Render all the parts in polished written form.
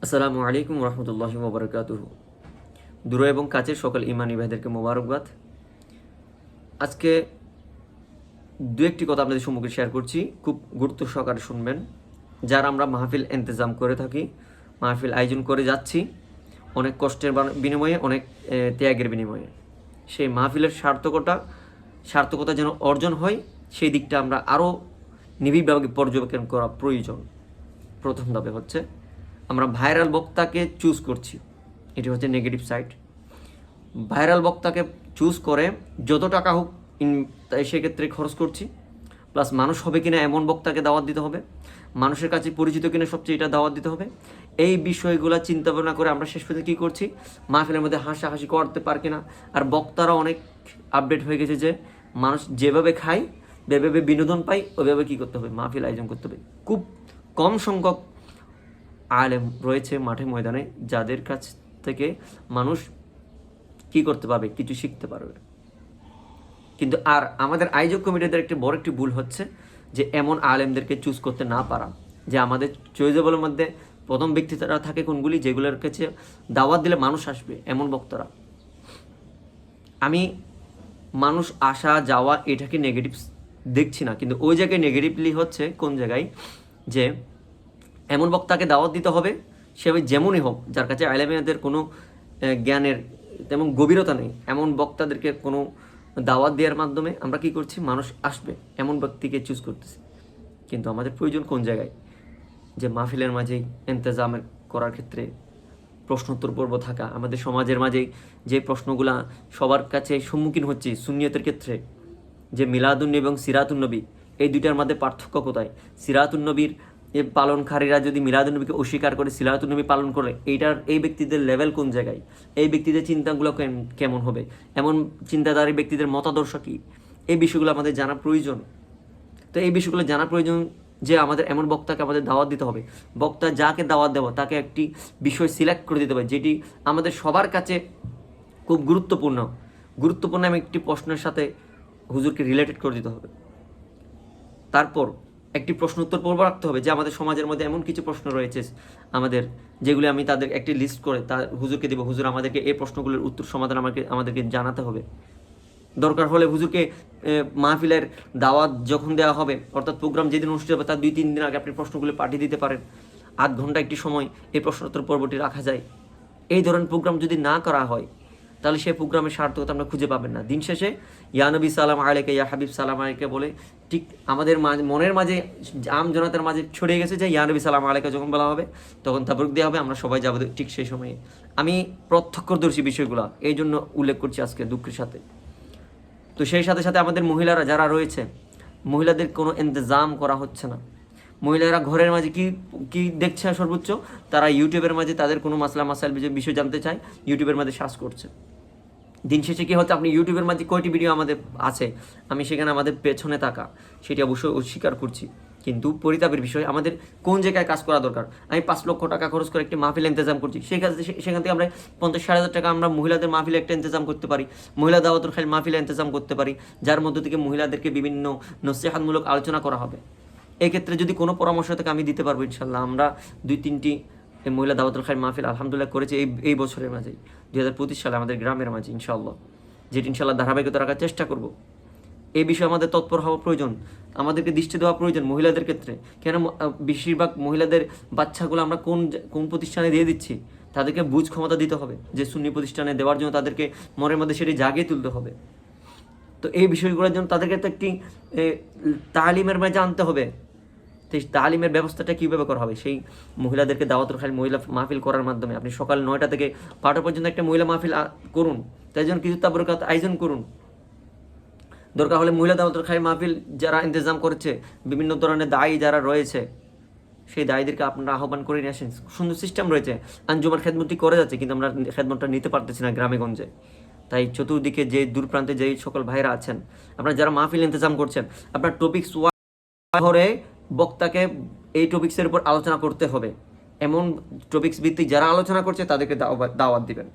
আসসালামু আলাইকুম রহমতুল্লাহি ওবরাকাতুহু। দূর এবং কাছের সকল ইমানি ভাইদেরকে মোবারকবাদ। আজকে দু একটি কথা আপনাদের সম্মুখে শেয়ার করছি, খুব গুরুত্ব সহকারে শুনবেন। যারা আমরা মাহফিল ইন্তজাম করে থাকি, মাহফিল আয়োজন করে যাচ্ছি অনেক কষ্টের বিনিময়ে, অনেক ত্যাগের বিনিময়ে, সেই মাহফিলের সার্থকতা যেন অর্জন হয়, সেই দিকটা আমরা আরও নিবিড়ভাবে পর্যবেক্ষণ করা প্রয়োজন। প্রথম ধাপে হচ্ছে আমরা ভাইরাল বক্তাকে চুজ করছি, এটি হচ্ছে নেগেটিভ সাইড। ভাইরাল বক্তাকে চুজ করে যত টাকা হোক সেক্ষেত্রে খরচ করছি, প্লাস মানুষ হবে কিনা এমন বক্তাকে দাওয়াত দিতে হবে, মানুষের কাছে পরিচিত কিনা সবচেয়ে এটা দাওয়াত দিতে হবে। এই বিষয়গুলো চিন্তা ভাবনা করে আমরা শেষ পর্যন্ত কী করছি, মাহফিলের মধ্যে হাসাহাসি করতে পার কিনা। আর বক্তারা অনেক আপডেট হয়ে গেছে যে মানুষ যেভাবে খায়, যেভাবে বিনোদন পায়, ওইভাবে কী করতে হবে, মাহফিল আয়োজন করতে হবে। খুব কম সংখ্যক আলেম রয়েছে মাঠে ময়দানে যাদের কাছ থেকে মানুষ কি করতে পারবে, কিছু শিখতে পারবে। কিন্তু আর আমাদের আয়োজক কমিটিদের একটি বড় একটি ভুল হচ্ছে যে এমন আলেমদেরকে চুজ করতে না পারা, যে আমাদের চয়েজেবলের মধ্যে প্রথম ব্যক্তি তারা থাকে কোনগুলি, যেগুলোর কাছে দাওয়াত দিলে মানুষ আসবে, এমন বক্তারা। আমি মানুষ আসা যাওয়া এটাকে নেগেটিভ দেখছি না, কিন্তু ওই জায়গায় নেগেটিভলি হচ্ছে কোন জায়গায়, যে এমন বক্তাকে দাওয়াত দিতে হবে সে যেমনই হোক, যার কাছে আলেমেদের কোনো জ্ঞানের তেমন গভীরতা নেই, এমন বক্তাদেরকে কোনো দাওয়াত দেওয়ার মাধ্যমে আমরা কি করছি, মানুষ আসবে এমন ব্যক্তিকে চুজ করতেছি। কিন্তু আমাদের প্রয়োজন কোন জায়গায়, যে মাহফিলের মাঝেই ইন্তজামের করার ক্ষেত্রে প্রশ্নোত্তর পর্ব থাকা, আমাদের সমাজের মাঝেই যে প্রশ্নগুলা সবার কাছে সম্মুখীন হচ্ছে সুন্নিয়তের ক্ষেত্রে, যে মিলাদুন্নবী এবং সিরাতুন্নবী এই দুইটার মধ্যে পার্থক্য কোথায়, সিরাতুন্নবীর পালনকারীরা যদি মিলাদুন্নবীকে অস্বীকার করে সিরাতুন্নবী পালন করে, এই ব্যক্তিদের লেভেল কোন জায়গায়, এই ব্যক্তিদের চিন্তাগুলো কেমন হবে, এমন চিন্তাধারী ব্যক্তিদের মতাদর্শ কী, এই বিষয়গুলো আমাদের জানা প্রয়োজন। তো এই বিষয়গুলো জানা প্রয়োজন যে আমাদের এমন বক্তাকে আমাদের দাওয়াত দিতে হবে, বক্তা যাকে দাওয়াত দেবো তাকে একটি বিষয় সিলেক্ট করে দিতে হবে যেটি আমাদের সবার কাছে খুব গুরুত্বপূর্ণ এবং একটি প্রশ্নের সাথে হুজুরকে রিলেটেড করে দিতে হবে। তারপর একটি প্রশ্ন উত্তর পর্ব রাখতে হবে, যে আমাদের সমাজের মধ্যে এমন কিছু প্রশ্ন রয়েছে আমাদের, যেগুলি আমি তাদের একটি লিস্ট করে হুজুরকে দেবো, হুজুর আমাদেরকে এই প্রশ্নগুলোর উত্তর সমাধান আমাদেরকে জানাতে হবে। দরকার হলে হুজুরকে মাহফিলের দাওয়াত যখন দেওয়া হবে, অর্থাৎ প্রোগ্রাম যেদিন অনুষ্ঠিত হবে তার 2-3 দিন আগে আপনি প্রশ্নগুলো পাঠিয়ে দিতে পারেন, আধ ঘন্টা একটি সময় এই প্রশ্নোত্তর পর্বটি রাখা যায়। এই ধরনের প্রোগ্রাম যদি না করা হয় তাহলে সেই প্রোগ্রামের সার্থকতা আমরা খুঁজে পাবেন না। দিন শেষে ইয়া নবী সালাম আলাইকা, ইয়া হাবিব সালাম আলাইকা বলে ঠিক আমাদের মনের মাঝে, আম জনতার মাঝে ছড়িয়ে গেছে যে ইয়া নবী সালাম আলাইকা যখন বলা হবে তখন তাবরুক দেওয়া হবে, আমরা সবাই যাবো ঠিক সেই সময়ে। আমি প্রত্যক্ষদর্শী বিষয়গুলো এই জন্য উল্লেখ করছি আজকে দুঃখের সাথে। তো সেই সাথে সাথে আমাদের মহিলারা যারা রয়েছে, মহিলাদের কোনো ইন্তজাম করা হচ্ছে না। মহিলারা ঘরের মাঝে কি কি দেখছে সর্বোচ্চ, তারা ইউটিউবের মাঝে তাদের কোনো মাসাইল বিষয় জানতে চায়, ইউটিউবের মাঝে সার্চ করছে। দিন শেষে কী হচ্ছে, আপনি ইউটিউবের মাঝে কয়টি ভিডিও আমাদের আছে, আমি সেখানে আমাদের পেছনে থাকা সেটি অবশ্যই অস্বীকার করছি, কিন্তু পরিতাপের বিষয় আমাদের কোন জায়গায় কাজ করা দরকার। আমি 5 লক্ষ টাকা খরচ করে একটি মাহফিল ইন্তজাম করছি, সেখান থেকে আমরা 50-60 টাকা আমরা মহিলাদের মাহফিলে একটা ইন্তজাম করতে পারি, মহিলা দাওয়াতুল খাইর মাহফিলে ইন্তজাম করতে পারি, যার মধ্য থেকে মহিলাদেরকে বিভিন্ন নসিহাতমূলক আলোচনা করা হবে। এক্ষেত্রে যদি কোনো পরামর্শ থাকে আমি দিতে পারবো ইনশাল্লাহ। আমরা 2-3টি মহিলা দাওয়াতুল খাইর মাহফিল আলহামদুলিল্লাহ করেছি এই বছরের মাঝেই, 2025 সালে আমাদের গ্রামের মাঝে ইনশাআল্লাহ, যেটি ইনশাআল্লাহ ধারাবাহিকতা রাখার চেষ্টা করব। এই বিষয়ে আমাদের তৎপর হওয়া প্রয়োজন, আমাদেরকে দৃষ্টি দেওয়া প্রয়োজন মহিলাদের ক্ষেত্রে। কেন বেশিরভাগ মহিলাদের বাচ্চাগুলো আমরা কোন প্রতিষ্ঠানে দিয়ে দিচ্ছি, তাদেরকে বুঝ ক্ষমতা দিতে হবে যে সুন্নি প্রতিষ্ঠানে দেওয়ার জন্য তাদেরকে মনের মধ্যে সেটি জাগিয়ে তুলতে হবে। তো এই বিষয়গুলোর জন্য তাদেরকে তো একটি তালিমের মাঝে আনতে হবে। তো এই তালিমের ব্যবস্থাটা কীভাবে করা হবে, সেই মহিলাদেরকে দাওয়াতুল খাইর মহিলা মাহফিল করার মাধ্যমে আপনি সকাল 9টা থেকে 5টা পর্যন্ত একটা মহিলা মাহফিল করুন, তাই জন্য কিছু তাবরুকাত আয়োজন করুন। দরকার হলে মহিলা দাওয়াতুল খাইর মাহফিল যারা ইন্তজাম করেছে, বিভিন্ন ধরনের দায়ী যারা রয়েছে, সেই দায়ীদেরকে আপনারা আহ্বান করে নিয়ে আসেন। সুন্দর সিস্টেম রয়েছে, আঞ্জুমার খেদমতটি করে যাচ্ছে, কিন্তু আমরা খেদমতটা নিতে পারতেছি না গ্রামে গঞ্জে। তাই চতুর্দিকে যে দূর প্রান্তে যেই সকল ভাইরা আছেন, আপনারা যারা মাহফিল ইন্তজাম করছেন, আপনার টপিকস ধরে বক্তাকে এই টপিক্সের উপর আলোচনা করতে হবে, এমন টপিক্স ভিত্তিক যারা আলোচনা করছে তাদেরকে দাওয়াত দিবেন।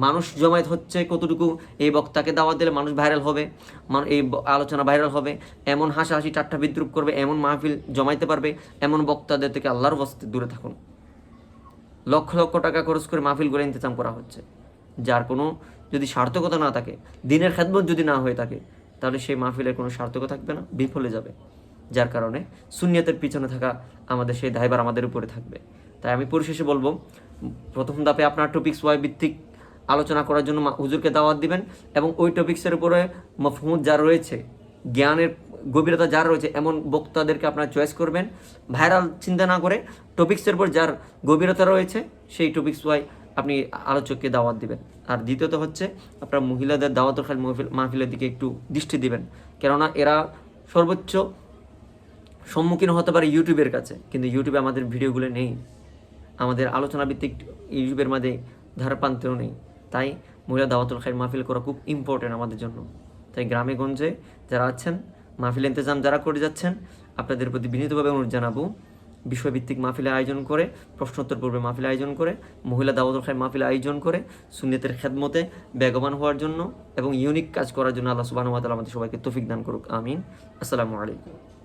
মানুষ জমায়েত হচ্ছে কতটুকু, এই বক্তাকে দাওয়াত দিলে মানুষ ভাইরাল হবে, এই আলোচনা ভাইরাল হবে, এমন হাসাহাসি ঠাট্টা বিদ্রুপ করবে, এমন মাহফিল জমাইতে পারবে, এমন বক্তাদের থেকে আল্লাহর ওয়াস্তে দূরে থাকুন। লক্ষ লক্ষ টাকা খরচ করে মাহফিলগুলো ইন্তজাম করা হচ্ছে, যার কোনো যদি সার্থকতা না থাকে, দিনের খেদমত যদি না হয়ে থাকে, তাহলে সেই মাহফিলের কোনো সার্থকতা থাকবে না, বিফলে যাবে। যার কারণে সুন্নিয়তের পিছনে থাকা আমাদের সেই দায়ভার আমাদের উপরে থাকবে। তাই আমি পরিশেষে বলবো, প্রথম ধাপে আপনার টপিক্স ওয়াই ভিত্তিক আলোচনা করার জন্য হুজুরকে দাওয়াত দিবেন, এবং ওই টপিক্সের উপরে মফহুম যা রয়েছে, জ্ঞানের গভীরতা যার রয়েছে, এমন বক্তাদেরকে আপনারা চয়েস করবেন, ভাইরাল চিন্তা না করে টপিক্সের উপর যার গভীরতা রয়েছে সেই টপিক্স ওয়াই আপনি আলোচককে দাওয়াত দিবেন। আর দ্বিতীয়ত হচ্ছে আপনার মহিলাদের দাওয়াতুল খাল মাহফিলের দিকে একটু দৃষ্টি দিবেন, কেননা এরা সর্বোচ্চ সম্মুখীন হতে পারে ইউটিউবের কাছে, কিন্তু ইউটিউবে আমাদের ভিডিওগুলো নেই, আমাদের আলোচনা ভিত্তিক ইউটিউবের মাঝে ধারাপান্তেও নেই। তাই মহিলা দাওয়াতুল খাইর মাহফিল করা খুব ইম্পর্টেন্ট আমাদের জন্য। তাই গ্রামে গঞ্জে যারা আছেন, মাহফিল ইন্তজাম যারা করে যাচ্ছেন, আপনাদের প্রতি বিনীতভাবে অনুরোধ জানাবো, বিষয়ভিত্তিক মাহফিলে আয়োজন করে, প্রশ্নোত্তর পূর্বে মাহফিল আয়োজন করে, মহিলা দাওয়াতুল খাইর মাহফিল আয়োজন করে সুন্নিয়তের খেদমতে বেগবান হওয়ার জন্য এবং ইউনিক কাজ করার জন্য আল্লাহ সুবহানাহু ওয়া তাআলা আমাদের সবাইকে তৌফিক দান করুক। আমিন। আসসালামু আলাইকুম।